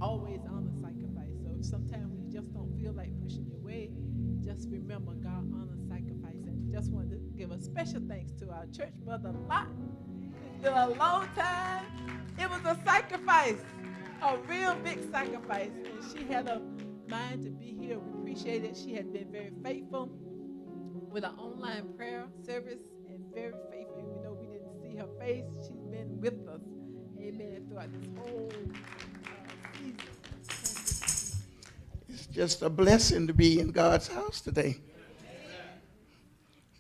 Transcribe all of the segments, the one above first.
always honor sacrifice. So if sometimes when you just don't feel like pushing your way, just remember God honors sacrifice. And just wanted to give a special thanks to our church mother Lotte. It's been a long time. It was a sacrifice, a real big sacrifice. And she had a mind to be here. We appreciate it. She had been very faithful with an online prayer service and very faithful. Even though we didn't see her face, she's been with us. Amen. Throughout this whole season. It's just a blessing to be in God's house today.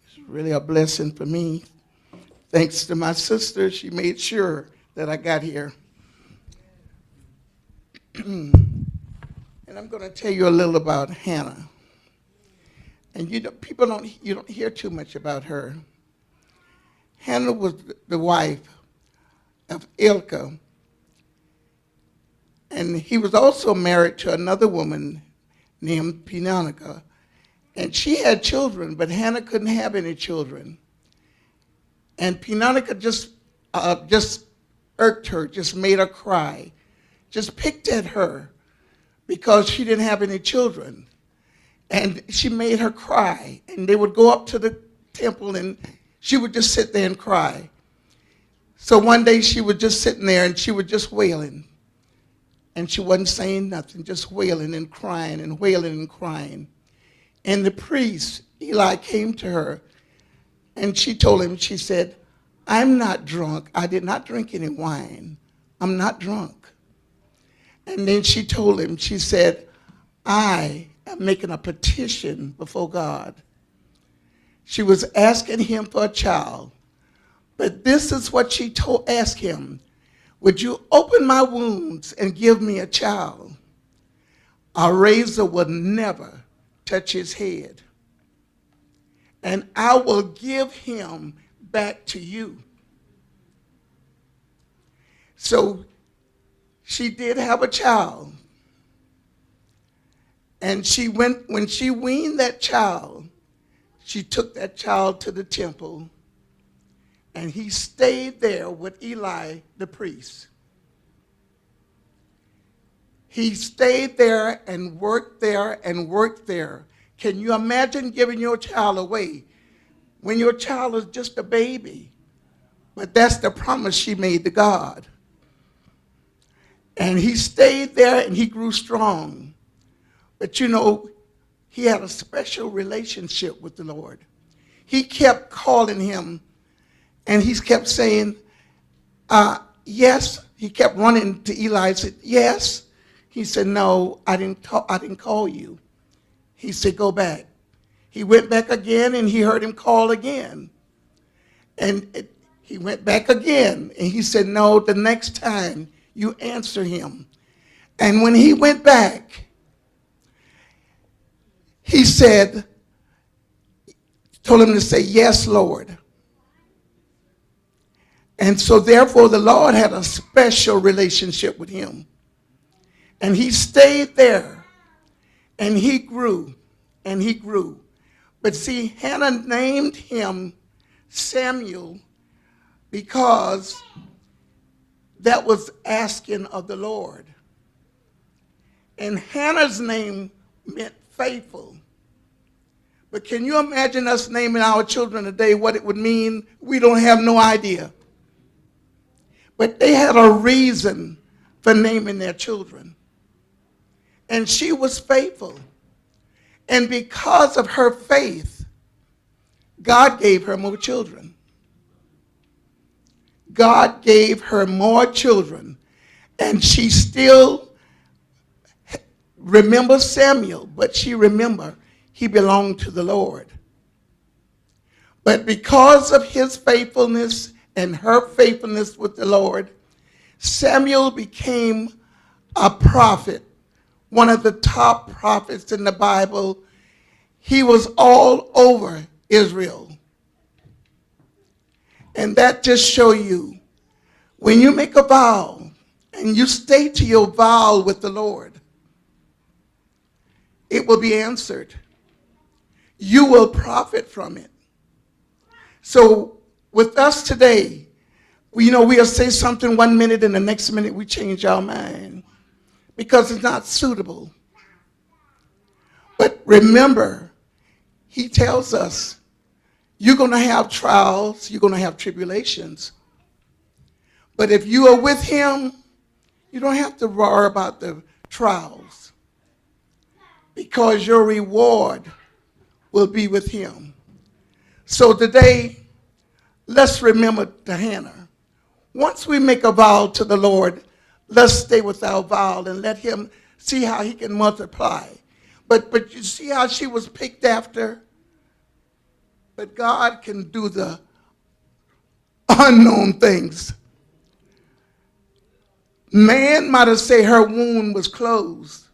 It's really a blessing for me. Thanks to my sister, she made sure that I got here. And I'm going to tell you a little about Hannah. And you don't hear too much about her. Hannah was the wife of Elkanah, and he was also married to another woman named Peninnah, and she had children, but Hannah couldn't have any children. And Peninnah just irked her, just made her cry, just picked at her because she didn't have any children. And she made her cry, and they would go up to the temple, and she would just sit there and cry. So one day she was just sitting there, and she was just wailing. And she wasn't saying nothing, just wailing and crying and wailing and crying. And the priest, Eli, came to her, and she told him, she said, "I'm not drunk. I did not drink any wine. I'm not drunk." And then she told him, she said, "I am making a petition before God." She was asking him for a child. But this is what she asked him. "Would you open my wounds and give me a child? A razor will never touch his head, and I will give him back to you." So she did have a child. And when she weaned that child, she took that child to the temple, and he stayed there with Eli, the priest. He stayed there and worked there and worked there. Can you imagine giving your child away when your child is just a baby? But that's the promise she made to God. And he stayed there and he grew strong. But you know, he had a special relationship with the Lord. He kept calling him, and he kept saying, yes. He kept running to Eli and said, "Yes." He said, "No, I didn't call you." He said, "Go back." He went back again, and he heard him call again. And he went back again, and he said, "No, the next time you answer him." And when he went back, he told him to say, "Yes, Lord." And so therefore the Lord had a special relationship with him. And he stayed there, and he grew, and he grew. But see, Hannah named him Samuel because that was asking of the Lord. And Hannah's name meant faithful. But can you imagine us naming our children today, what it would mean? We don't have no idea. But they had a reason for naming their children. And she was faithful. And because of her faith, God gave her more children. God gave her more children. And she still remembers Samuel, but she remembered he belonged to the Lord. But because of his faithfulness and her faithfulness with the Lord, Samuel became a prophet, one of the top prophets in the Bible. He was all over Israel. And that just shows you, when you make a vow and you stay to your vow with the Lord, it will be answered. You will profit from it. So with us today, we'll say something one minute and the next minute we change our mind. because it's not suitable. But remember, he tells us, you're going to have trials, you're going to have tribulations. But if you are with him, you don't have to worry about the trials, because your reward will be with him. So today, let's remember to Hannah. Once we make a vow to the Lord, let's stay with our vow and let him see how he can multiply. But you see how she was picked after? But God can do the unknown things. Man might have said her wound was closed,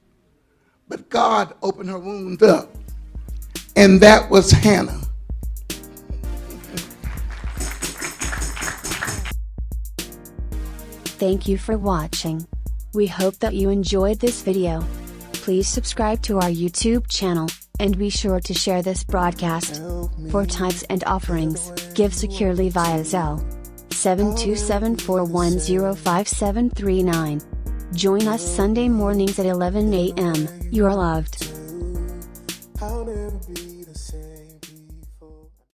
but God opened her wound up, and that was Hannah. Thank you for watching. We hope that you enjoyed this video. Please subscribe to our YouTube channel, and be sure to share this broadcast. For tithes and offerings, give securely via Zelle. 727-410-5739. Join us Sunday mornings at 11 a.m. You are loved.